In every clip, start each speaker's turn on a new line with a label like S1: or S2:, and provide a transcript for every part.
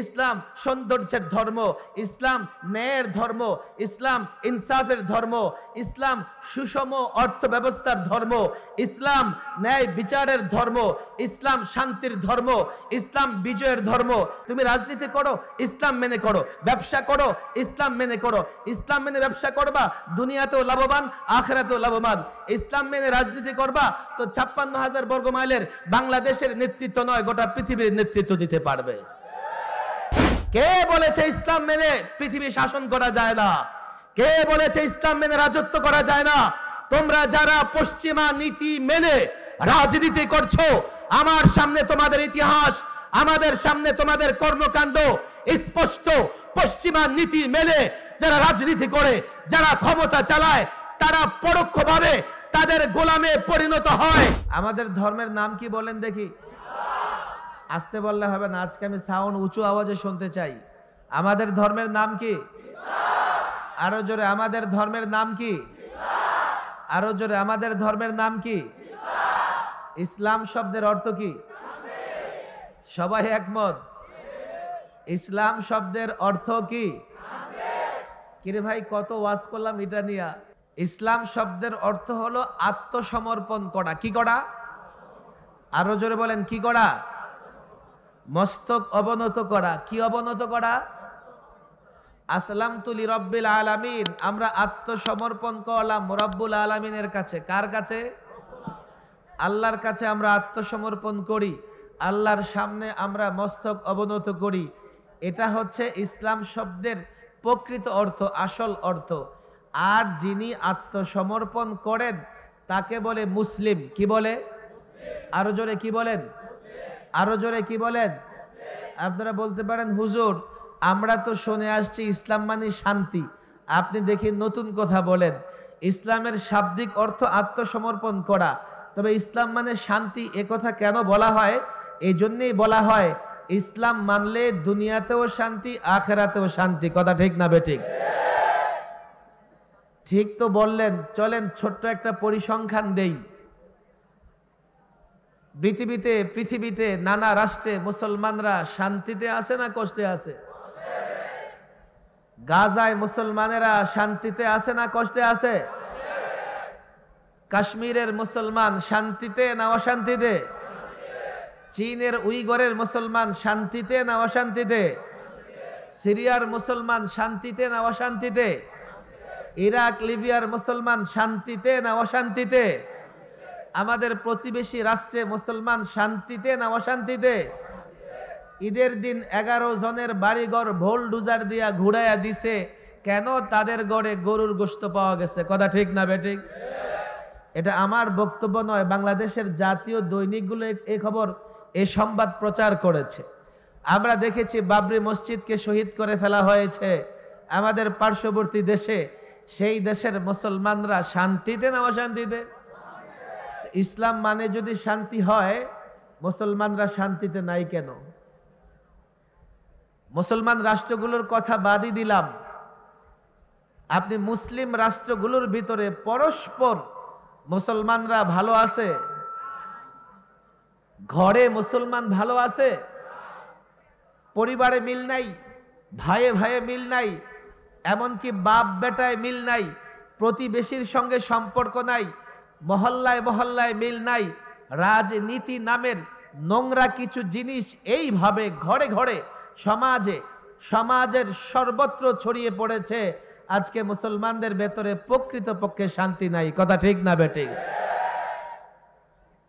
S1: ইসলাম সৌন্দর্যের ধর্ম, ইসলাম ন্যায়ের ধর্ম, ইসলাম ইনসাফের ধর্ম, ইসলাম সুষম অর্থ ব্যবস্থার ধর্ম, ইসলাম ন্যায় বিচারের ধর্ম, ইসলাম শান্তির ধর্ম, ইসলাম বিজয়ের ধর্ম। তুমি রাজনীতি করো, ইসলাম মেনে করো। ব্যবসা করো, ইসলাম মেনে করো। ইসলাম মেনে ব্যবসা করবা, দুনিয়াতেও লাভবান, আখিরাতেও লাভবান। ইসলাম মেনে রাজনীতি করবা তো 56,000 বর্গ মাইলের বাংলাদেশের নেতৃত্ব নয়, গোটা পৃথিবীর নেতৃত্ব দিতে পারবে। কে বলেছে ইসলাম মেনে পৃথিবী শাসন করা যায় না? কে বলেছে ইসলাম মেনে রাজত্ব করা যায় না? তোমরা যারা পশ্চিমা নীতি মেনে রাজনীতি করছো, আমার সামনে তোমাদের ইতিহাস, আমাদের সামনে তোমাদের কর্মকাণ্ড স্পষ্ট। পশ্চিমা নীতি মেনে যারা রাজনীতি করে, যারা ক্ষমতা চালায়, তারা পরোক্ষভাবে তাদের গোলামে পরিণত হয়। আমাদের ধর্মের নাম কি বলেন দেখি? আসতে বললে হবে না, আজকে আমি সাউন্ড উঁচু আওয়াজে শুনতে চাই। আমাদের ধর্মের নাম কি? আরো জোরে, আমাদের ধর্মের নাম কি? আরো জোরে, আমাদের ধর্মের নাম কি? ইসলাম শব্দের অর্থ কি? সবাই একমত? ইসলাম শব্দের অর্থ কি? কিরে ভাই, কত ওয়াজ করলাম এটা নিয়া। ইসলাম শব্দের অর্থ হলো আত্মসমর্পণ করা। কি করা? আরো জোরে বলেন, কি করা? মস্তক অবনত করা। কি অবনত করা? আসলামতু লিরাব্বিল আলামিন, আমরা আত্মসমর্পণ করলাম রব্বুল আলামিনের কাছে। কার কাছে? আল্লাহর কাছে আমরা আত্মসমর্পণ করি, আল্লাহর সামনে আমরা মস্তক অবনত করি। এটা হচ্ছে ইসলাম শব্দের প্রকৃত অর্থ, আসল অর্থ। আর যিনি আত্মসমর্পণ করেন তাকে বলে মুসলিম। কি বলে? আরো জোরে কি বলেন? আরো জোরে কি বলেন? আপনারা বলতে পারেন, হুজুর আমরা তো শুনে আসছি ইসলাম মানে শান্তি, আপনি দেখি নতুন কথা বলেন। ইসলামের শাব্দিক অর্থ আত্মসমর্পণ করা, তবে ইসলাম মানে শান্তি এ কথা কেন বলা হয়? এই জন্যই বলা হয়, ইসলাম মানলে দুনিয়াতেও শান্তি, আখিরাতেও শান্তি। কথা ঠিক না বেঠিক? ঠিক তো বললেন। চলেন ছোট্ট একটা পরিসংখ্যান দেই। পৃথিবীতে নানা রাষ্ট্রে মুসলমানরা শান্তিতে আছে না কষ্টে আছে? গাজায় মুসলমানেরা শান্তিতে আছে না কষ্টে আছে? কাশ্মীরের মুসলমান শান্তিতে না অশান্তিতে? চীনের উইগরের মুসলমান শান্তিতে না অশান্তিতে? সিরিয়ার মুসলমান শান্তিতে না অশান্তিতে? ইরাক লিবিয়ার মুসলমান শান্তিতে না অশান্তিতে? আমাদের প্রতিবেশী রাষ্ট্রে মুসলমান শান্তিতে না অশান্তিতে? ঈদের দিন 11 জনের বাড়িঘর ভোল ডুজার দিয়া ঘুরাইয়া দিছে কেন? তাদের ঘরে গরুর গোশত পাওয়া গেছে। কথা ঠিক না বেঠিক? এটা আমার বক্তব্য নয়, বাংলাদেশের জাতীয় দৈনিকগুলো এই খবর, এই সংবাদ প্রচার করেছে। আমরা দেখেছি বাবরি মসজিদকে শহীদ করে ফেলা হয়েছে আমাদের পার্শ্ববর্তী দেশে। সেই দেশের মুসলমানরা শান্তিতে না অশান্তিতে? ইসলাম মানে যদি শান্তি হয়, মুসলমানরা শান্তিতে নাই কেন? মুসলমান রাষ্ট্রগুলোর কথা বাদই দিলাম, আপনি মুসলিম রাষ্ট্রগুলোর ভিতরে পরস্পর মুসলমানরা ভালো আছে? ঘরে মুসলমান ভালো আছে? পরিবারে মিল নাই, ভাইয়ে ভাইয়ে মিল নাই, এমনকি বাপ বেটায় মিল নাই, প্রতিবেশীর সঙ্গে সম্পর্ক নাই, মহল্লায় মহল্লায় মিল নাই। রাজনীতি নামের নোংরা কিছু জিনিস এইভাবে ঘরে ঘরে সমাজের সর্বত্র ছড়িয়ে পড়েছে। আজকে মুসলমানদের ভেতরে প্রকৃতপক্ষে শান্তি নাই। কথা ঠিক না বেঠিক?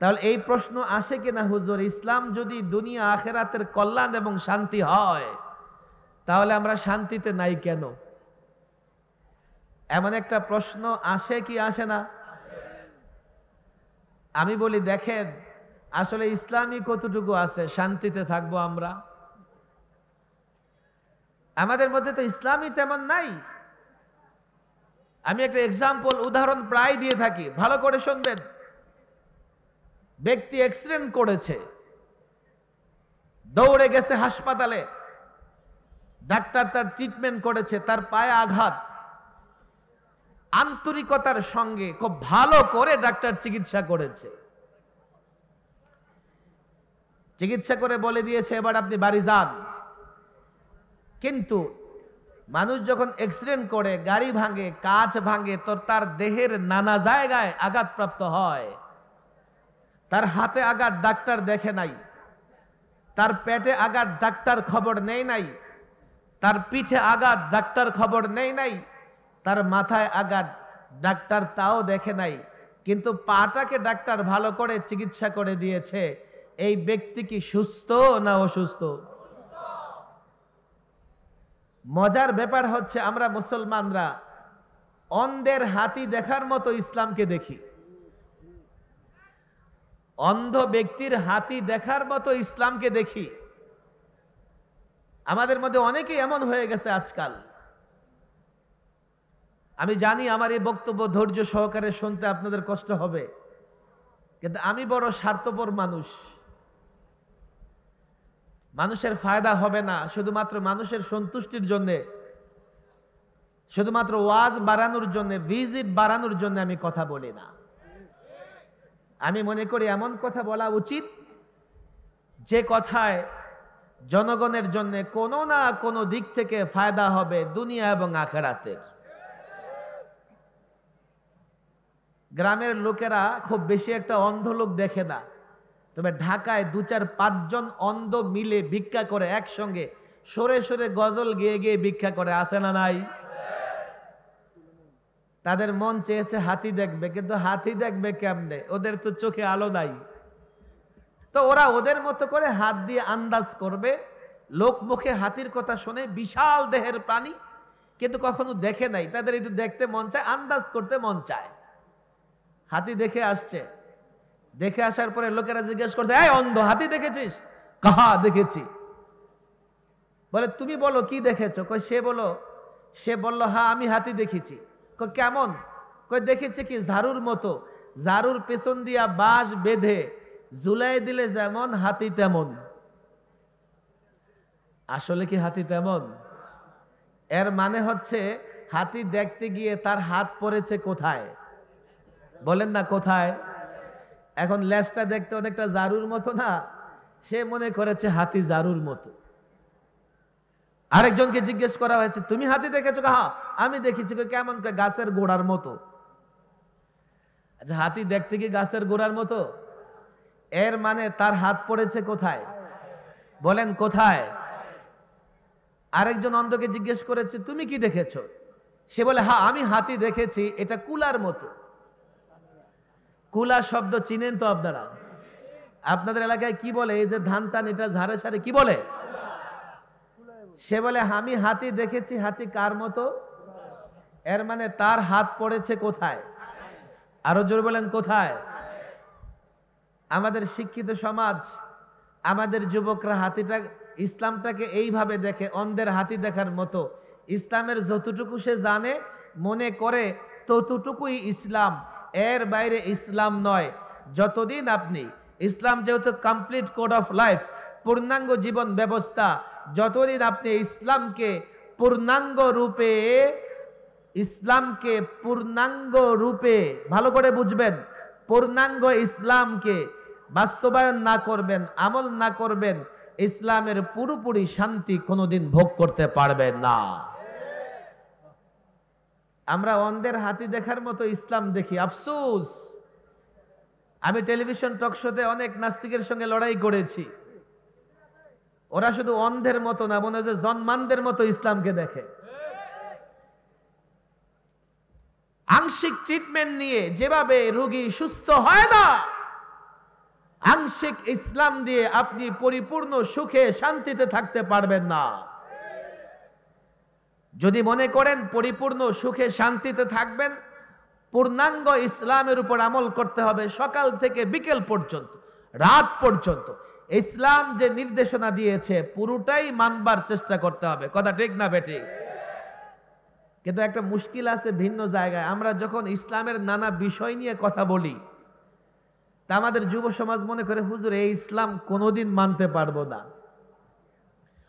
S1: তাহলে এই প্রশ্ন আসে কিনা, হুজুর ইসলাম যদি দুনিয়া আখিরাতের কল্যাণ এবং শান্তি হয়, তাহলে আমরা শান্তিতে নাই কেন? এমন একটা প্রশ্ন আসে কি আসে না? আমি বলি, দেখেন আসলে ইসলামই কতটুকু আছে শান্তিতে থাকবো আমরা? আমাদের মধ্যে তো ইসলামই তেমন নাই। আমি একটা এক্সাম্পল, উদাহরণ প্রায় দিয়ে থাকি, ভালো করে শুনবেন। ব্যক্তি অ্যাক্সিডেন্ট করেছে, দৌড়ে গেছে হাসপাতালে, ডাক্তার তার ট্রিটমেন্ট করেছে, তার পায়ে আঘাত, আন্তরিকতার সঙ্গে খুব ভালো করে ডাক্তার চিকিৎসা করেছে। চিকিৎসা করে বলে দিয়েছে, এবার আপনি বাড়ি যান। কিন্তু মানুষ যখন অ্যাক্সিডেন্ট করে, গাড়ি ভাঙে, কাঁচ ভাঙে, তো তার দেহের নানা জায়গায় আঘাতপ্রাপ্ত হয়। তার হাতে আঘাত ডাক্তার দেখে নাই, তার পেটে আঘাত ডাক্তার খবর নেই নাই, তার পিঠে আঘাত ডাক্তার খবর নেই নাই, তার মাথায় আঘাত ডাক্তার তাও দেখে নাই, কিন্তু পাটাকে ডাক্তার ভালো করে চিকিৎসা করে দিয়েছে। এই ব্যক্তি কি সুস্থ না অসুস্থ? মজার ব্যাপার হচ্ছে আমরা মুসলমানরা অন্ধের হাতি দেখার মতো ইসলামকে দেখি, অন্ধ ব্যক্তির হাতি দেখার মতো ইসলামকে দেখি। আমাদের মধ্যে অনেকেই এমন হয়ে গেছে আজকাল। আমি জানি আমার এই বক্তব্য ধৈর্য সহকারে শুনতে আপনাদের কষ্ট হবে, কিন্তু আমি বড় স্বার্থপর মানুষ। মানুষের ফায়দা হবে না শুধুমাত্র মানুষের সন্তুষ্টির জন্য, শুধুমাত্র ওয়াজ বাড়ানোর জন্য, ভিজিট বাড়ানোর জন্য আমি কথা বলি না। আমি মনে করি এমন কথা বলা উচিত যে কথায় জনগণের জন্য কোনো না কোনো দিক থেকে ফায়দা হবে, দুনিয়া এবং আখিরাতের। গ্রামের লোকেরা খুব বেশি একটা অন্ধ লোক দেখে না, তবে ঢাকায় 2-4-5 জন অন্ধ মিলে ভিক্ষা করে, একসঙ্গে সরে সরে গজল গেয়ে গিয়ে ভিক্ষা করে, আছে না নাই? তাদের মন চেয়েছে হাতি দেখবে, কিন্তু হাতি দেখবে কেমনে? ওদের তো চোখে আলো নাই। তো ওরা ওদের মতো করে হাত দিয়ে আন্দাজ করবে। লোক মুখে হাতির কথা শুনে, বিশাল দেহের প্রাণী, কিন্তু কখনো দেখে নাই। তাদের একটু দেখতে মন চায়, আন্দাজ করতে মন চায়। হাতি দেখে আসছে, দেখে আসার পরে লোকেরা জিজ্ঞেস করছে, এই অন্ধ, হাতি দেখেছিস? কাহা দেখেছি। বলে তুমি বলো কি দেখেছো? কই সে বলল হ্যাঁ আমি হাতি দেখেছি। কই কেমন? কই দেখেছি কি ঝাড়ুর মতো, ঝাড়ুর পেছন দিয়া বাঁশ বেঁধে ঝুলাই দিলে যেমন হাতি তেমন। আসলে কি হাতি তেমন? এর মানে হচ্ছে হাতি দেখতে গিয়ে তার হাত পড়েছে কোথায়? বলেন না কোথায়? এখন লেজটা দেখতে অনেকটা জারুর মতো না, সে মনে করেছে হাতি জারুর মতো। আরেকজনকে জিজ্ঞেস করা হয়েছে, তুমি হাতি দেখেছো? হ্যাঁ আমি দেখেছি। কেমন? গাছের গোড়ার মতো। আচ্ছা, হাতি দেখতে কি গাছের গোড়ার মতো? এর মানে তার হাত পড়েছে কোথায়? বলেন কোথায়? আরেকজন অন্ধকে জিজ্ঞেস করেছে, তুমি কি দেখেছো? সে বলে হ্যাঁ আমি হাতি দেখেছি, এটা কুলার মতো। কুলা শব্দ চিনেন তো আপনারা? আপনাদের এলাকায় কি বলে? এই যে ধান টান এটা ঝাড়ে সারে কি বলে? সে বলে আমি হাতি দেখেছি। হাতি কার মতো? এর মানে তার হাত পড়েছে কোথায়? আরো জোরে বলেন কোথায়? আমাদের শিক্ষিত সমাজ, আমাদের যুবকরা ইসলামটাকে এইভাবে দেখে, অন্ধের হাতি দেখার মতো। ইসলামের যতটুকু সে জানে, মনে করে ততটুকুই ইসলাম, এর বাইরে ইসলাম নয়। যতদিন আপনি ইসলাম যেহেতু কমপ্লিট কোড অফ লাইফ, পূর্ণাঙ্গ জীবন ব্যবস্থা, যতদিন আপনি ইসলামকে পূর্ণাঙ্গ রূপে ভালো করে বুঝবেন, পূর্ণাঙ্গ ইসলামকে বাস্তবায়ন না করবেন, আমল না করবেন, ইসলামের পুরোপুরি শান্তি কোনোদিন ভোগ করতে পারবেন না। আমরা অন্ধের হাতি দেখার মতো ইসলাম দেখি। আফসোস, আমি টেলিভিশন টক শোতে অনেক নাস্তিকের সঙ্গে লড়াই করেছি। ওরা শুধু অন্ধের মতো না, মনে হয় জন্মানদের মতো ইসলামকে দেখে। আংশিক ট্রিটমেন্ট নিয়ে যেভাবে রোগী সুস্থ হয় না, আংশিক ইসলাম দিয়ে আপনি পরিপূর্ণ সুখে শান্তিতে থাকতে পারবেন না। যদি মনে করেন পরিপূর্ণ সুখে শান্তিতে থাকবেন, পূর্ণাঙ্গ ইসলামের উপর আমল করতে হবে। সকাল থেকে বিকেল পর্যন্ত, রাত পর্যন্ত ইসলাম যে নির্দেশনা দিয়েছে পুরোটাই মানবার চেষ্টা করতে হবে। কথা ঠিক না বেঠিক? কিন্তু একটা মুশকিল আছে ভিন্ন জায়গায়। আমরা যখন ইসলামের নানা বিষয় নিয়ে কথা বলি, তা আমাদের যুব সমাজ মনে করে হুজুর এই ইসলাম কোনোদিন মানতে পারবো না।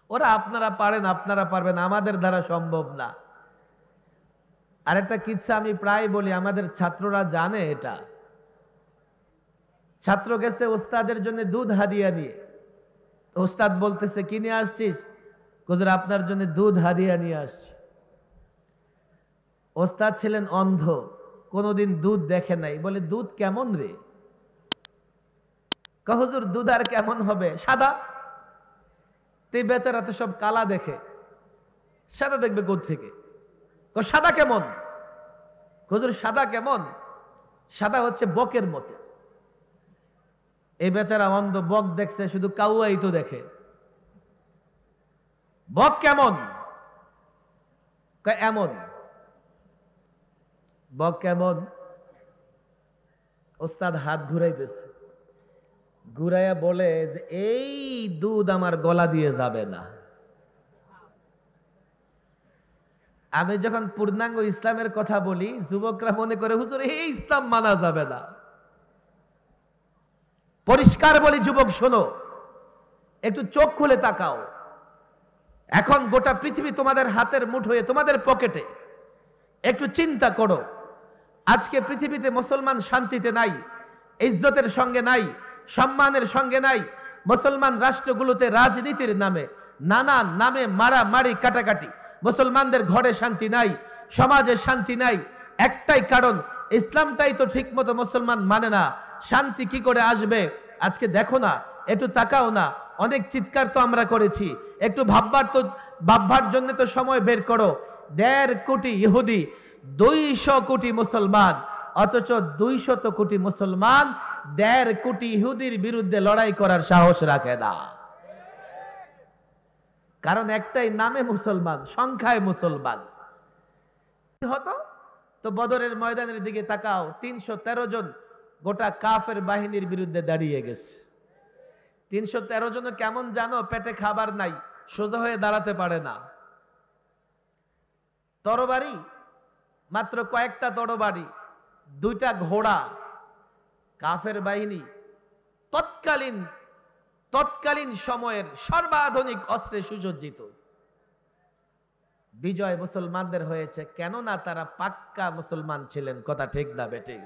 S1: ওরা আপনারা পারেন, আপনারা পারবেন, আমাদের দ্বারা সম্ভব না। আরেকটা কিচ্ছা আমি প্রায় বলি, আমাদের ছাত্ররা জানে এটা। ছাত্র গেছে ওস্তাদের জন্য দুধ হাদিয়া নিয়ে, ওস্তাদ বলতেছে কি নিয়ে আসছিস? হুজুর আপনার জন্য দুধ হাদিয়া নিয়ে আসছি। ওস্তাদ ছিলেন অন্ধ, কোনোদিন দুধ দেখে নাই, বলে দুধ কেমন রে? হুজুর দুধ আর কেমন হবে, সাদা। তুই বেচারা তো সব কালা দেখে, সাদা দেখবে কোত্থেকে? সাদা কেমন? হুজুর সাদা কেমন? সাদা হচ্ছে বকের মতো। এই বেচারা অন্ধ, বক দেখছে শুধু কাউয়াই তো দেখে, বক কেমন? এমন। বক কেমন? ওস্তাদ হাত ঘুরাইতেছে, ঘুরাইয়া বলে যে এই দুধ আমার গলা দিয়ে যাবে না। আমি যখন পূর্ণাঙ্গ ইসলামের কথা বলি, যুবকরা মনে করে হুজুর এই ইসলাম মানা যাবে না। পরিষ্কার বলি যুবক শোনো, একটু চোখ খুলে তাকাও। এখন গোটা পৃথিবী তোমাদের হাতের মুঠোয়, তোমাদের পকেটে। একটু চিন্তা করো, আজকে পৃথিবীতে মুসলমান শান্তিতে নাই, ইজ্জতের সঙ্গে নাই, সম্মানের সঙ্গে নাই। মুসলমান রাষ্ট্রগুলোতে রাজনীতির নামে, নানা নামে মারামারি কাটাকাটি। মুসলমানদের ঘরে শান্তি নাই, সমাজে শান্তি নাই। একটাই কারণ, ইসলামটাই তো ঠিক মতো মুসলমান মানে না। শান্তি কি করে আসবে? আজকে দেখো না, একটু তাকাও না, অনেক চিৎকার তো আমরা করেছি, একটু ভাববার জন্য তো সময় বের করো। 1.5 কোটি ইহুদি, 200 কোটি মুসলমান, অথচ 200 কোটি মুসলমান 1.5 কোটি ইহুদির বিরুদ্ধে লড়াই করার সাহস রাখে না। কারণ একটাই, নামে মুসলমান, সংখ্যায় মুসলমান। হতো তো বদরের ময়দানের দিকে তাকাও, 313 জন গোটা কাফের বাহিনীর বিরুদ্ধে দাঁড়িয়ে গেছে। 313 জন কেমন জানো? পেটে খাবার নাই, সোজা হয়ে দাঁড়াতে পারে না। তরবারি মাত্র কয়েকটা তরবারি, 2টা ঘোড়া। কাফের বাহিনী তৎকালীন সময়ের সর্বাধুনিক অস্ত্রে সুসজ্জিত। বিজয় মুসলমানদের হয়েছে, কেননা তারা পাক্কা মুসলমান ছিলেন। কথা ঠিক না বেঠিক?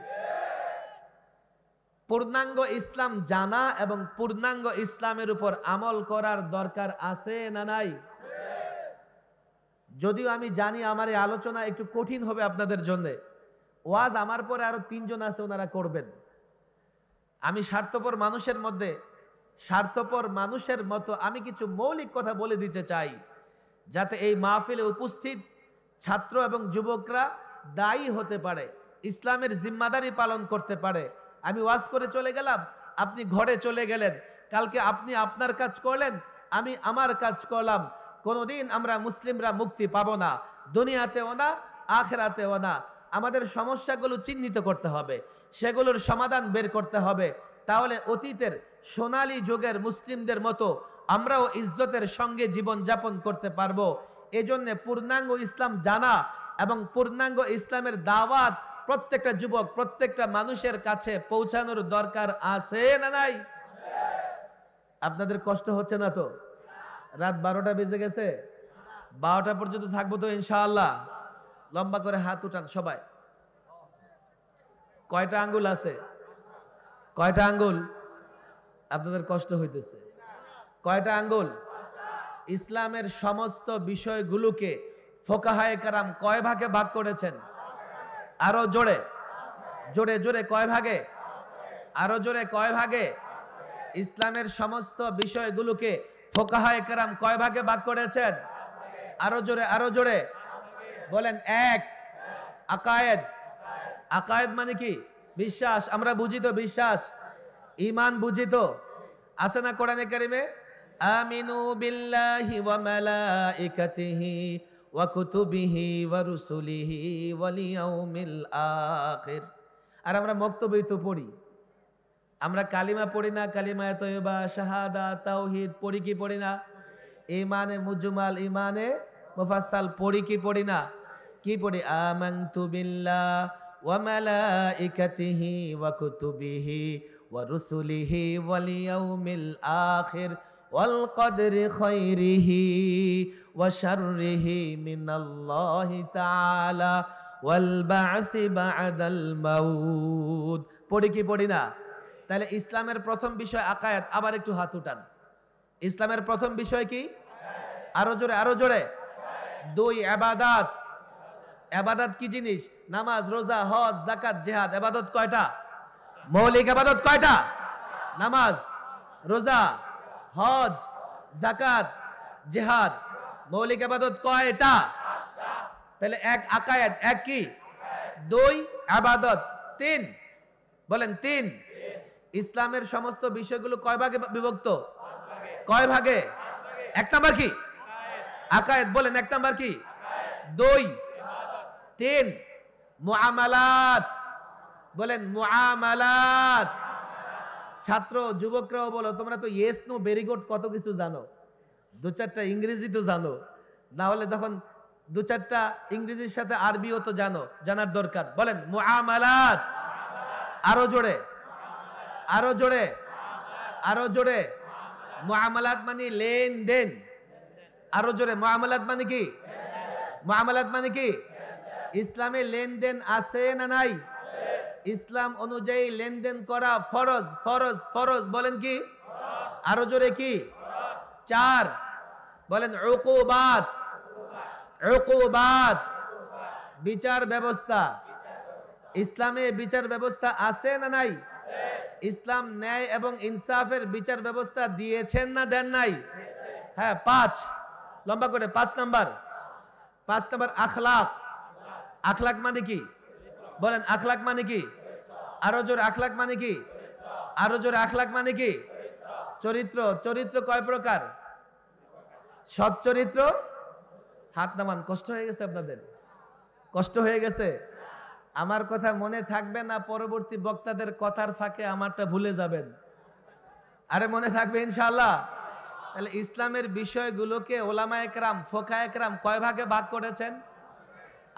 S1: পূর্ণাঙ্গ ইসলাম জানা এবং পূর্ণাঙ্গ ইসলামের উপর আমল করার দরকার আছে না নাই? যদিও আমি জানি আমার এই আলোচনা একটু কঠিন হবে আপনাদের জন্য। ওয়াজ আমার পরে আরো 3 জন আছে, ওনারা করবেন। আমি স্বার্থপর মানুষের মতো আমি কিছু মৌলিক কথা বলে দিতে চাই, যাতে এই মাহফিলে উপস্থিত ছাত্র এবং যুবকরা দায়ী হতে পারে, ইসলামের জিম্মাদারি পালন করতে পারে। আমি ওয়াজ করে চলে গেলাম, আপনি ঘরে চলে গেলেন, কালকে আপনি আপনার কাজ করলেন, আমি আমার কাজ করলাম। কোনোদিন আমরা মুসলিমরা মুক্তি পাবো না, দুনিয়াতেও না, আখিরাতেও না। আমাদের সমস্যাগুলো চিহ্নিত করতে হবে, সেগুলোর সমাধান বের করতে হবে। তাহলে অতীতের সোনালী যুগের মুসলিমদের মতো আমরাও ইজ্জতের সঙ্গে জীবন যাপন করতে পারবো। এজন্য পূর্ণাঙ্গ ইসলাম জানা এবং পূর্ণাঙ্গ ইসলামের দাওয়াত প্রত্যেকটা যুবক, প্রত্যেকটা মানুষের কাছে পৌঁছানোর দরকার আছে না নাই? আপনাদের কষ্ট হচ্ছে না তো? রাত 12টা বেজে গেছে, 12টা পর্যন্ত থাকবো তো ইনশাআল্লাহ। লম্বা করে হাত উঠান সবাই। কয়টা আঙ্গুল আছে? কয়টা আঙ্গুল? আপনাদের কষ্ট হইতেছে। কয়টা আঙ্গুল? ইসলামের সমস্ত বিষয়গুলোকে ফোকাহায়ে কেরাম কয় ভাগে ভাগ করেছেন? আরো জোরে জোরে জোরে কয় ভাগে? আরো জোরে কয় ভাগে? ইসলামের সমস্ত বিষয়গুলোকে ফোকাহায়ে কেরাম কয় ভাগে ভাগ করেছেন? আরো জোরে আরো জোরে বলেন। 1, আকায়েদ। আকায়েদ মানে কি? বিশ্বাস। আমরা বুঝি তো বিশ্বাস, ঈমান বুঝি তো, আছে না কোরআনে কারিমে? আমিনু বিল্লাহি ওয়া মালাইকাতিহি ওয়া কুতুবিহি ওয়া রুসুলিহি ওয়াল ইয়াউমিল আখির। আর আমরা মক্তবেই তো পড়ি, আমরা কালিমা পড়ি না? কালিমায়ে তয়্যিবা, শাহাদাত, তাওহীদ পড়ি কি পড়ি না? ঈমানে মুজমাল, ঈমানে মুফাসসাল পড়ি কি পড়ি না? কি পড়ি? আমানতু বিল্লাহ ওয়া মালাইকাতিহি ওয়া কুতুবিহি ওয়া রুসুলিহি ওয়াল ইয়াউমিল আখির ওয়াল কদরি খায়রিহি ওয়া শাররিহি মিনাল্লাহি তাআলা ওয়াল বা'সি বা'দাল মাউত। পড়ি কি পড়ি না? তাহলে ইসলামের প্রথম বিষয় আকায়েদ। আবার একটু হাত উঠান। ইসলামের প্রথম বিষয় কি? আরো জোরে, আরো জোরে। 2 ইবাদত। ইবাদত কি জিনিস? নামাজ, রোজা, হজ, যাকাত, জিহাদ। ইবাদত কয়টা? মৌলিক ইবাদত কয়টা? নামাজ, রোজা, হজ, যাকাত, জিহাদ। মৌলিক ইবাদত কয়টা? তাহলে 1 আকায়েদ, 1 কি? 2 ইবাদত, 3 বলেন 3। ইসলামের সমস্ত বিষয়গুলো কয় ভাগে বিভক্ত? কয় ভাগে? 1 নাম্বার কি? আকায়েদ। বলেন 1 নাম্বার কি? 2 3 মুআমালাত। বলেন মুআমালাত। ছাত্র যুবকরাও বলো, তোমরা তো ইয়েস নো ভেরি গুড কত কিছু জানো, 2-4টা ইংরেজি তো জানো, না হলে তখন 2-4টা ইংরেজির সাথে আরবিও তো জানো, জানার দরকার। বলেন মুআমালাত। আরো জোরে, আরো জোরে, আরো জোরে। মুআমালাত মানে লেনদেন। আরো জোরে। মুআমালাত মানে কি? মুআমালাত মানে কি? ইসলামে লেনদেন আছে না নাই? ইসলাম অনুযায়ী লেনদেন করা ফরজ, ফরজ, ফরজ। বলেন কি? আরো জোরে কি? 4 বলেন উকুবাত। উকুবাত বিচার ব্যবস্থা। ইসলামে বিচার ব্যবস্থা আছে না নাই? ইসলাম ন্যায় এবং ইনসাফের বিচার ব্যবস্থা দিয়েছেন না দেন নাই? হ্যাঁ 5 লম্বা করে 5 নাম্বার। 5 নাম্বার আখলাক। আখলাক মানে কি? বলেন আখলাক মানে কি? আরো জোরে। আখলাক মানে কি? আরো জোরে। আখলাক মানে কি? চরিত্র। চরিত্র কয় প্রকার? সৎ চরিত্র। হাত নামান। কষ্ট হয়ে গেছে আপনাদের? কষ্ট হয়ে গেছে? আমার কথা মনে থাকবে না পরবর্তী বক্তাদের কথার ফাঁকে আমারটা ভুলে যাবেন? আরে মনে থাকবে ইনশাআল্লাহ। তাহলে ইসলামের বিষয়গুলোকে ওলামায়ে কেরাম, ফোকায়ে কেরাম কয় ভাগে ভাগ করেছেন?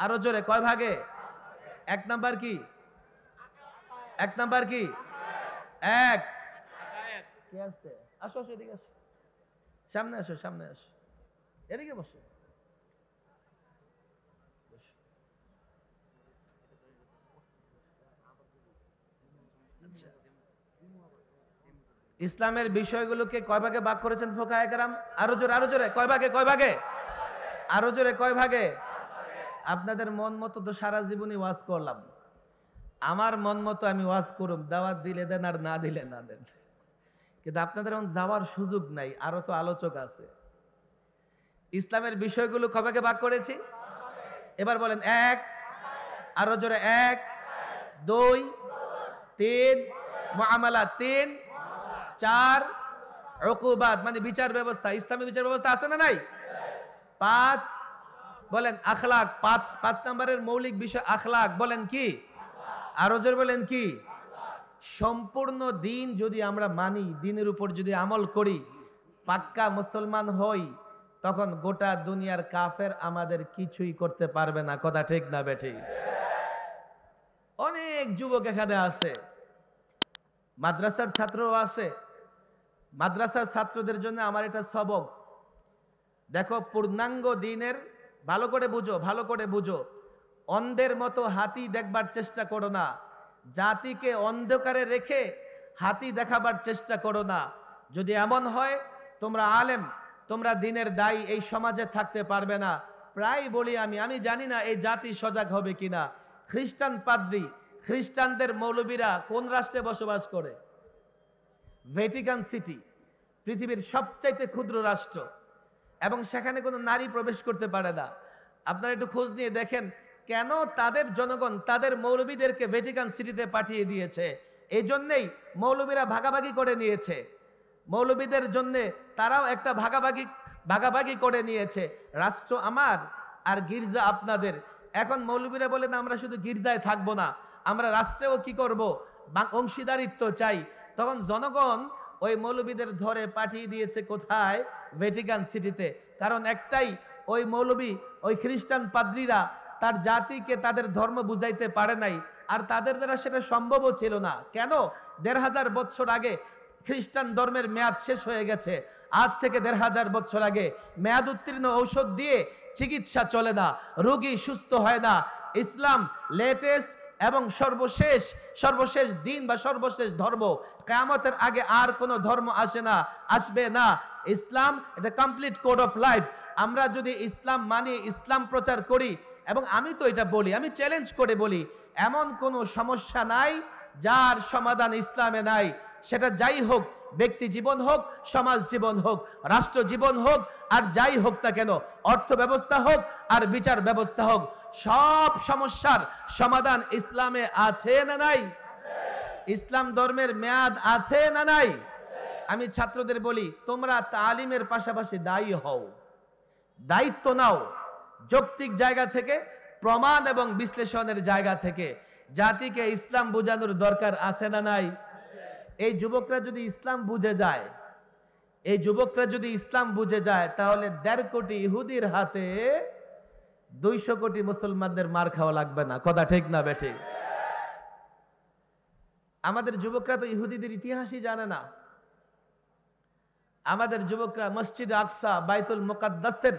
S1: আরো জোরে কয় ভাগে? 1 নাম্বার কি? 1 নাম্বার কি? 1 কি আসছে? আসো আসো এদিকে আসো, সামনে আসো, সামনে আসো, এদিকে বসো। ইসলামের বিষয়গুলোকে কয় ভাগে ভাগ করেছেন ফোকায়ে কেরাম? আরো জোরে, আরো জোরে। কয় ভাগে? কয় ভাগে? আরো জোরে। কয় ভাগে? আপনাদের মন মতো তো সারা জীবনই ওয়াজ করলাম, আমার মন মতো আমি ওয়াজ করুম, দাওয়াত দিলে দেন আর না দিলে না দেন, কিন্তু আপনাদের এখন যাওয়ার সুযোগ নাই, আরো তো আলোচক আছে। ইসলামের বিষয়গুলো কয় ভাগে ভাগ করেছি? এবার বলেন 1 আরো জোরে 1 2 3 মুআমালাত 3 4 উকুবাত মানে বিচার ব্যবস্থা। ইসলামী বিচার ব্যবস্থা আছে না নাই? 5 বলেন আখলাক। 5 নম্বরের মৌলিক বিষয় আখলাক। বলেন কি? আরো জোরে বলেন কি? সম্পূর্ণ দিন যদি আমরা মানি, দিনের উপর যদি আমল করি, পাক্কা মুসলমান হই, তখন গোটা দুনিয়ার কাফের আমাদের কিছুই করতে পারবে না। কথা ঠিক না বেঠিক? অনেক যুবক এখানে আছে, মাদ্রাসার ছাত্রও আছে। মাদ্রাসার ছাত্রদের জন্য আমার এটা সবক। দেখো পূর্ণাঙ্গ দিনের, ভালো করে বুঝো, ভালো করে বুঝো। অন্ধের মতো হাতি দেখবার চেষ্টা করো না, জাতিকে অন্ধকারে রেখে হাতি দেখাবার চেষ্টা করো না। যদি এমন হয় তোমরা আলেম, তোমরা দিনের দায়ী, এই সমাজে থাকতে পারবে না। প্রায় বলি আমি জানি না এই জাতি সজাগ হবে কিনা। খ্রিস্টান পাদ্রী, খ্রিস্টানদের মৌলবীরা কোন রাষ্ট্রে বসবাস করে? ভ্যাটিকান সিটি, পৃথিবীর সবচাইতে ক্ষুদ্র রাষ্ট্র, এবং সেখানে কোনো নারী প্রবেশ করতে পারে না। আপনারা একটু খোঁজ নিয়ে দেখেন কেন তাদের জনগণ তাদের মৌলবীদেরকে ভ্যাটিকান সিটিতে পাঠিয়ে দিয়েছে। এই জন্যেই মৌলবীরা ভাগাভাগি করে নিয়েছে। মৌলবীদের জন্য তারাও একটা ভাগাভাগি করে নিয়েছে। রাষ্ট্র আমার আর গির্জা আপনাদের। এখন মৌলবীরা বলেন আমরা শুধু গির্জায় থাকবো না, আমরা রাষ্ট্রেও কি করব, অংশীদারিত্ব চাই। তখন জনগণ ওই মৌলবীদের ধরে পাঠিয়ে দিয়েছে কোথায়? ভ্যাটিকান সিটিতে। কারণ একটাই, ওই মৌলবী, ওই খ্রিস্টান পাদ্রীরা তার জাতিকে তাদের ধর্ম বুঝাইতে পারে নাই, আর তাদের দ্বারা সেটা সম্ভবও ছিল না। কেন? ১৫০০ বছর আগে খ্রিস্টান ধর্মের মেয়াদ শেষ হয়ে গেছে। আজ থেকে ১৫০০ বছর আগে মেয়াদ উত্তীর্ণ ঔষধ দিয়ে চিকিৎসা চলে না, রোগী সুস্থ হয় না। ইসলাম লেটেস্ট এবং সর্বশেষ দিন বা সর্বশেষ ধর্ম, কিয়ামতের আগে আর কোনো ধর্ম আসবে না। ইসলাম এটা কমপ্লিট কোড অফ লাইফ। আমরা যদি ইসলাম মানি, ইসলাম প্রচার করি, এবং আমি তো এটা বলি, আমি চ্যালেঞ্জ করে বলি, এমন কোনো সমস্যা নাই যার সমাধান ইসলামে নাই। সেটা যাই হোক, ব্যক্তি জীবন হোক, সমাজ জীবন হোক, রাষ্ট্র জীবন হোক, আর যাই হোক না কেন, অর্থ ব্যবস্থা হোক আর বিচার ব্যবস্থা হোক, সব সমস্যার সমাধান ইসলামে আছে না নাই? ইসলাম ধর্মের মেয়াদ আছে না নাই? আমি ছাত্রদের বলি, তোমরা তালিমের পাশাপাশি দায়ী হও, দায়িত্ব নাও, যৌক্তিক জায়গা থেকে, প্রমাণ এবং বিশ্লেষণের জায়গা থেকে জাতিকে ইসলাম বোঝানোর দরকার আছে না নাই? এই যুবকরা যদি ইসলাম বুঝে যায়, তাহলে 1.5 কোটি ইহুদির হাতে 200 কোটি মুসলমানদের মার খাওয়া লাগবে না। কথা ঠিক না বেঠিক? আমাদের যুবকরা তো ইহুদিদের ইতিহাসই জানে না। আমাদের যুবকরা মসজিদ আকসা, বাইতুল মুকাদ্দাসের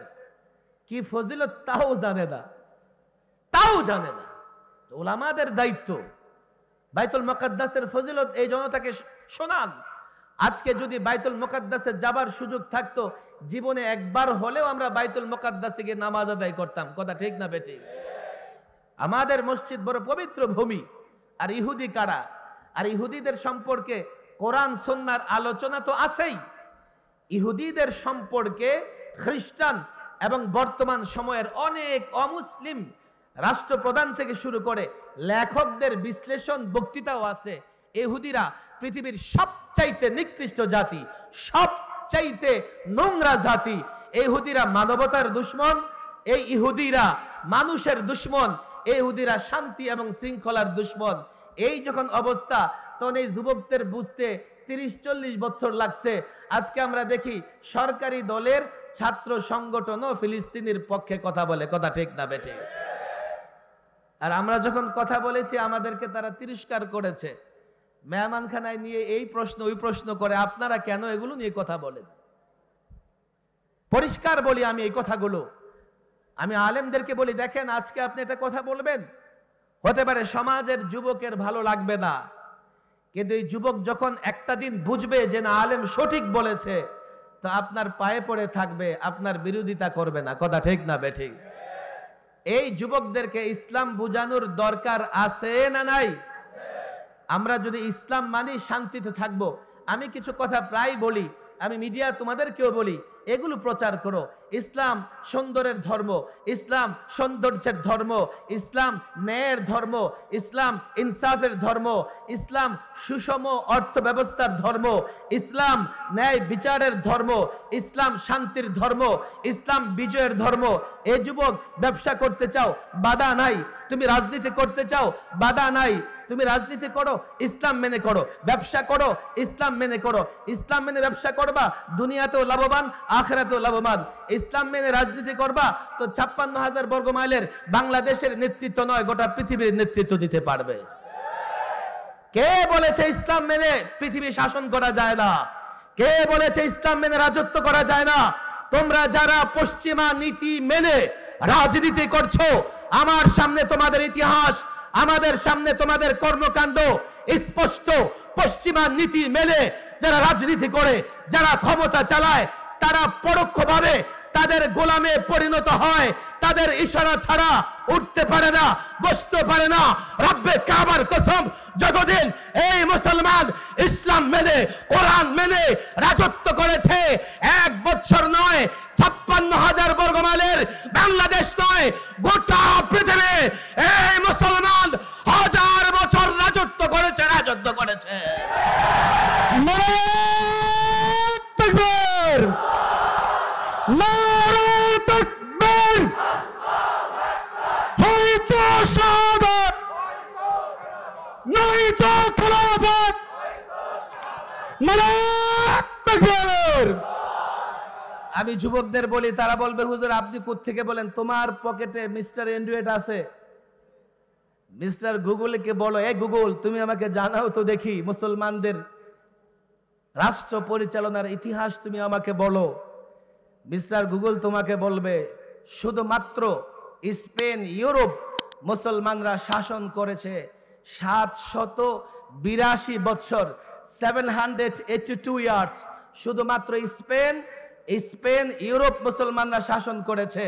S1: কি ফজিলত তাও জানে না। উলামাদের দায়িত্ব বাইতুল মুকাদ্দাসের ফজিলত এই জনতাকে শোনান। আজকে যদি বাইতুল মুকাদ্দাসে যাবার সুযোগ থাকতো, জীবনে একবার হলেও আমরা বাইতুল মুকাদ্দাসে গিয়ে নামাজ আদায় করতাম। কথা ঠিক না বেঠিক? আমাদের মসজিদ বড় পবিত্র ভূমি। আর ইহুদি কারা? আর ইহুদিদের সম্পর্কে কোরআন সুন্নাহর আলোচনা তো আছেই। ইহুদিদের সম্পর্কে খ্রিস্টান এবং বর্তমান সময়ের অনেক অমুসলিম রাষ্ট্রপ্রধান থেকে শুরু করে লেখকদের বিশ্লেষণ বক্তৃতাও আছে। ইহুদিরা পৃথিবীর সবচাইতে নিকৃষ্ট জাতি, সবচাইতে নোংরা জাতি। ইহুদিরা মানবতার দুশ্মন, এই ইহুদিরা মানুষের দুশ্মন, ইহুদিরা শান্তি এবং শৃঙ্খলার দুশ্মন। এই যখন অবস্থা, তখন এই যুবকদের বুঝতে 30-40 বছর লাগছে। আজকে আমরা দেখি সরকারি দলের ছাত্র সংগঠনও ফিলিস্তিনের পক্ষে কথা বলে। কথা ঠিক না বেঠিক? আর আমরা যখন কথা বলেছি, আমাদেরকে তারা তিরস্কার করেছে। মেহমানখানায় নিয়ে এই প্রশ্ন ওই প্রশ্ন করে, আপনারা কেন এগুলো নিয়ে কথা বলেন? পরিষ্কার বলি আমি এই কথাগুলো। আমি আলেমদেরকে বলি, দেখেন আজকে আপনি এটা কথা বলবেন, হতে পারে সমাজের যুবকের ভালো লাগবে না, কিন্তু এই যুবক যখন একটা দিন বুঝবে যে না, আলেম সঠিক বলেছে, তো আপনার পায়ে পড়ে থাকবে, আপনার বিরোধিতা করবে না। কথা ঠিক না বেঠিক? এই যুবকদেরকে ইসলাম বুঝানোর দরকার আছে না নাই? আমরা যদি ইসলাম মানি, শান্তিতে থাকবো। আমি কিছু কথা প্রায় বলি, আমি মিডিয়া তোমাদেরকেও বলি, এগুলো প্রচার করো। ইসলাম সুন্দরের ধর্ম, ইসলাম সৌন্দর্যের ধর্ম, ইসলাম ন্যায়ের ধর্ম, ইসলাম ইনসাফের ধর্ম, ইসলাম সুষম অর্থ ব্যবস্থার ধর্ম, ইসলাম ন্যায় বিচারের ধর্ম, ইসলাম শান্তির ধর্ম, ইসলাম বিজয়ের ধর্ম। এ যুবক, ব্যবসা করতে চাও, বাধা নাই। তুমি রাজনীতি করতে চাও, বাধা নাই। তুমি রাজনীতি করো, ইসলাম মেনে করো। ব্যবসা করো, ইসলাম মেনে করো। ইসলাম মেনে ব্যবসা করবা, দুনিয়াতেও লাভবান, আখিরাতেও লাভবান। ইসলাম মেনে রাজনীতি করবা, তো 56,000 বর্গ মাইলের বাংলাদেশের নেতৃত্ব নয়, গোটা পৃথিবীর নেতৃত্ব দিতে পারবে। কে বলেছে ইসলাম মেনে পৃথিবী শাসন করা যায় না? কে বলেছে ইসলাম মেনে রাজত্ব করা যায় না? তোমরা যারা পশ্চিমা নীতি মেনে রাজনীতি করছো, আমার সামনে তোমাদের ইতিহাস, আমাদের সামনে তোমাদের কর্মকাণ্ড স্পষ্ট। পশ্চিমা নীতি মেনে যারা রাজনীতি করে, যারা ক্ষমতা চালায়, তারা পরোক্ষভাবে তাদের গোলামে পরিণত হয়। তাদের ইশারা ছাড়া উঠতে পারে না, বসতে পারে না। রব্বে কাবার কসম, যতদিন এই মুসলমান ইসলাম মেনে, কোরআন মেনে রাজত্ব করেছে, 1 বছর নয়, 56,000 বর্গ মাইলের বাংলাদেশ নয়, গোটা পৃথিবী এই মুসলমান 1000 বছর রাজত্ব করেছে। নারায়ে তাকবীর, নারায়ে তাকবীর, হয়তো শাহাদাত, নয়তো খেলাফত। নারায়ে তাকবীর। আমি যুবকদের বলি, তারা বলবে হুজুর আপনি কোত্থেকে বলেন? তোমার পকেটে মিস্টার অ্যান্ড্রয়েড আছে, মিস্টার গুগলকে বলো, এ গুগল তুমি আমাকে জানাও তো দেখি মুসলমানদের রাষ্ট্র পরিচালনার ইতিহাস তুমি আমাকে বলো। মিস্টার গুগল তোমাকে বলবে শুধুমাত্র স্পেন, ইউরোপ মুসলমানরা শাসন করেছে 782 বছর, 782 ইয়ার্স। শুধুমাত্র স্পেন ইউরোপ মুসলমানরা শাসন করেছে।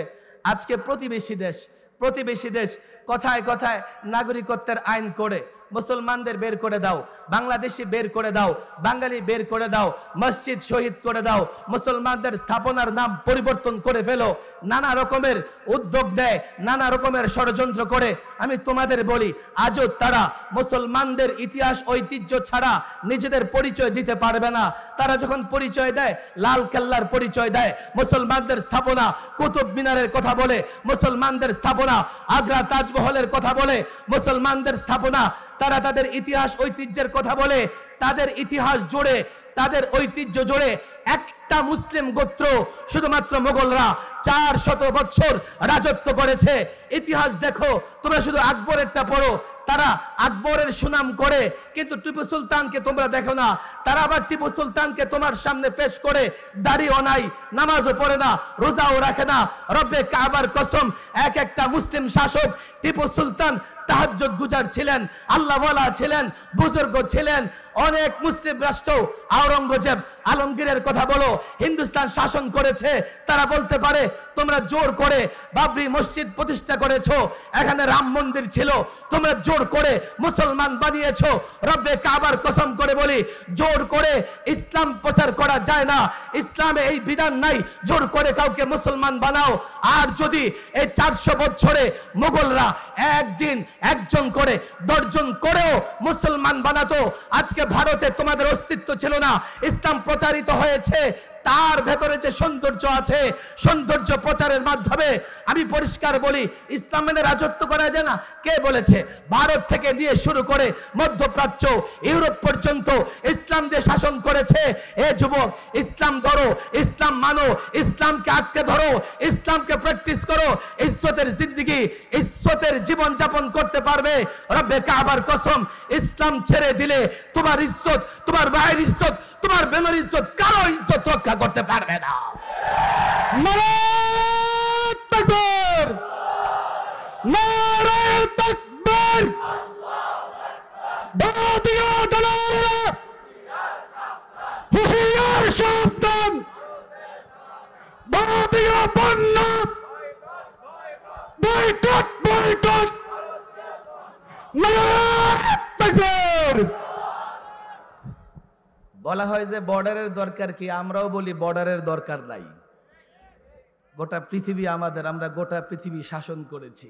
S1: আজকে প্রতিবেশী দেশ কথায় কথায় নাগরিকত্বের আইন করে মুসলমানদের বের করে দাও, বাংলাদেশি বের করে দাও, বাঙালি বের করে দাও, মসজিদ শহীদ করে দাও, মুসলমানদের স্থাপনার নাম পরিবর্তন করে ফেলো, নানা রকমের উদ্যোগ দেয়, নানা রকমের ষড়যন্ত্র করে। আমি তোমাদের বলি, আজও তারা মুসলমানদের ইতিহাস ঐতিহ্য ছাড়া নিজেদের পরিচয় দিতে পারবে না। তারা যখন পরিচয় দেয়, লাল কেল্লার পরিচয় দেয়, মুসলমানদের স্থাপনা কুতুব মিনারের কথা বলে, মুসলমানদের স্থাপনা আগ্রা তাজমহলের কথা বলে, মুসলমানদের স্থাপনা তারা তাদের ইতিহাস ঐতিহ্যের কথা বলে। তাদের ইতিহাস জুড়ে, তাদের ঐতিহ্য জুড়ে একটা মুসলিম গোত্র শুধুমাত্র মোগলরা 400 বছর রাজত্ব করেছে। ইতিহাস দেখো, তোমরা শুধু আকবরেরটা পড়ো, তারা আকবরের সুনাম করে, কিন্তু টিপু সুলতানকে তোমরা দেখো না। তারা আবার টিপু সুলতানকে তোমার সামনে পেশ করে দাড়িও নাই, নামাজও পড়ে না, রোজাও রাখে না। রব্বে কাবার কসম, এক একটা মুসলিম শাসক টিপু সুলতান তাহাজ্জুদ গুজার ছিলেন, আল্লাহওয়ালা ছিলেন, বুজুর্গ ছিলেন। অনেক মুসলিম রাষ্ট্র আওরঙ্গজেব আলমগীরের কথা বলো, হিন্দুস্তান শাসন করেছে। তারা বলতে পারে তোমরা জোর করে বাবরি মসজিদ প্রতিষ্ঠা করেছো, এখানে রাম মন্দির ছিল, তোমরা জোর করে মুসলমান বানিয়েছো। রব্বে কাবার কসম করে বলি, জোর করে ইসলাম প্রচার করা যায় না। ইসলামে এই বিধান নাই জোর করে কাউকে মুসলমান বানাও। আর যদি এই 400 বছরে মুঘলরা একদিন একজন করে 10 জন করেও মুসলমান বানাতো, আজকে ভারতে তোমাদের অস্তিত্ব ছিল না। ইসলাম প্রচারিত হয়েছে, তার ভেতরে যে সৌন্দর্য আছে, সৌন্দর্য প্রচারের মাধ্যমে আমি পরিষ্কার বলি, ইসলাম মেনে রাজত্ব করা যায় না। কে বলেছে? ভারত থেকে নিয়ে শুরু করে মধ্যপ্রাচ্য, ইউরোপ পর্যন্ত ইসলাম দিয়ে শাসন করেছে। এ যুবক, ইসলাম ধরো, ইসলাম মানো, ইসলামকে আঁকড়ে ধরো, ইসলামকে প্র্যাকটিস করো। ইজ্জতের জিন্দেগি, ইজ্জতের জীবন যাপন করতে পারবে। রব্বে কাবার কসম, ইসলাম ছেড়ে দিলে তোমার ইজ্জত, তোমার ভাইয়ের ইজ্জত, তোমার বোনের ইজ্জত, কারো ইজ্জত রক্ষা করতে পারবে না। নারায়ে তাকবীর, নারায়ে তাকবীর। ভারতীয় দালালেরা হুঁশিয়ার সাবধান, ভারতীয় পণ্য বয়কট, বয়কট। নারায়ে তাকবীর। বলা হয় যে বর্ডারের দরকার কি, আমরাও বলি বর্ডারের দরকার নাই। গোটা পৃথিবী আমাদের, আমরা গোটা পৃথিবী শাসন করেছি,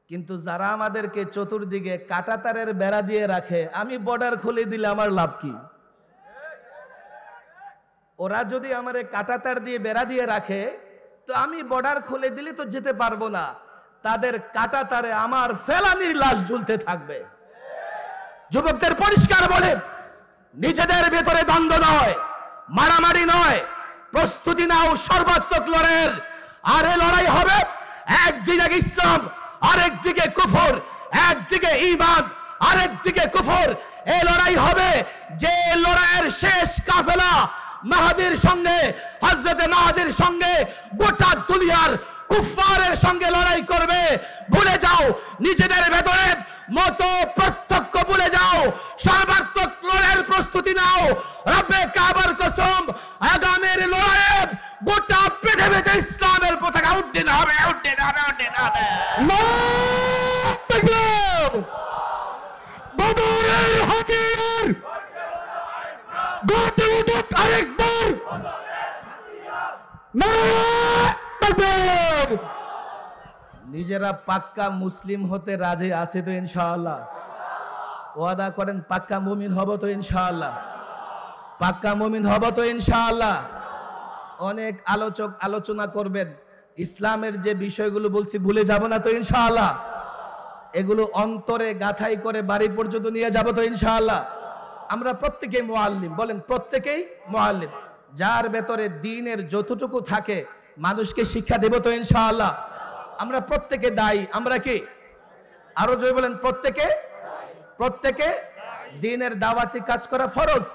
S1: কিন্তু যারা আমাদেরকে চতুর্দিকে কাঁটাতারের বেড়া দিয়ে রাখে, আমি বর্ডার খুলে দিলে আমার লাভ কি? ওরা যদি আমার কাঁটাতার দিয়ে বেড়া দিয়ে রাখে, তো আমি বর্ডার খুলে দিলে তো যেতে পারবো না। তাদের কাঁটাতারে আমার ফেলানির লাশ ঝুলতে থাকবে। যুবকদের পরিষ্কার বলে, নিজেদের ভেতরে দ্বন্দ্ব নয়, মারামারি নয়, প্রস্তুতি নাও সর্বাত্মক লড়াইয়ের। আর এই লড়াই হবে একদিকে ইসলাম, আরেকদিকে কুফর, একদিকে ঈমান, আরেকদিকে কুফর। এই লড়াই হবে যে লড়াইয়ের শেষ কাফেলা মাহাদির সঙ্গে, হযরতে মাহাদির সঙ্গে গোটা দুনিয়ার কুফফারের সঙ্গে লড়াই করবে। ভুলে যাও নিজেদের ভেতরে মত প্রত্যক্ষ, ভুলে যাও, সর্বাত্মক লড়াইয়ের প্রস্তুতি নাও। রব্বে কাবার কসম, আগামীর লড়াইয়ে গোটা পৃথিবীতে ইসলামের পতাকা উড্ডীন হবে, উড্ডীন হবে, উড্ডীন হবে। আল্লাহু আকবার। বদরের হাতিয়ার গর্জে উঠুক আরেকবার। নারায়ে তাকবীর। নিজেরা পাক্কা মুসলিম হতে রাজি আছে তো ইনশাআল্লাহ? ওয়াদা করেন পাক্কা মুমিন হব তো ইনশাআল্লাহ? পাক্কা মুমিন হব তো ইনশাআল্লাহ? অনেক আলোচক আলোচনা করবেন, ইসলামের যে বিষয়গুলো বলছি ভুলে যাব না তো ইনশাআল্লাহ? এগুলো অন্তরে গাথাই করে বাড়ি পর্যন্ত নিয়ে যাব তো ইনশাআল্লাহ? আমরা প্রত্যেকেই মুআল্লিম, বলেন প্রত্যেকেই মুআল্লিম। যার ভেতরে দ্বীনের যতটুকু থাকে মানুষকে শিক্ষা দেব তো ইনশাআল্লাহ? আমরা প্রত্যেকে দায়ী। আমরা কি? আরো জয় বলেন, প্রত্যেকে দ্বীনের দাওয়াতি কাজ করা ফরজ।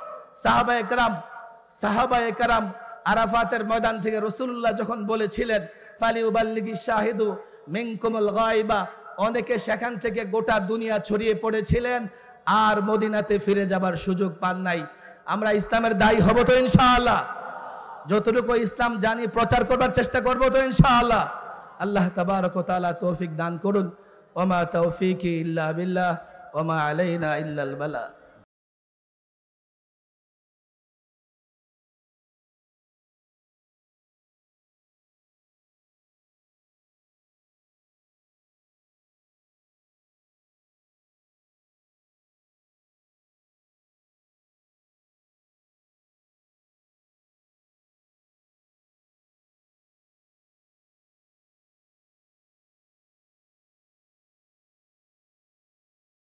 S1: সাহাবায়ে কেরাম আরাফাতের ময়দান থেকে রাসূলুল্লাহ যখন বলেছিলেন, ফালিউবাল্লিগি শাহিদু মিনকুমুল গায়বা, অনেকে সেখান থেকে গোটা দুনিয়া ছড়িয়ে পড়েছিলেন, আর মদিনাতে ফিরে যাবার সুযোগ পান নাই। আমরা ইসলামের দায়ী হব তো ইনশাআল্লাহ? যতটুকু ইসলাম জানি প্রচার করবার চেষ্টা করব তো ইনশাআল্লাহ? আল্লাহ তাবারক ওয়া তাআলা তৌফিক দান করুন। ওয়া মা তৌফিকি ইল্লা বিল্লাহ ওয়া মা আলাইনা ইল্লাল বালা।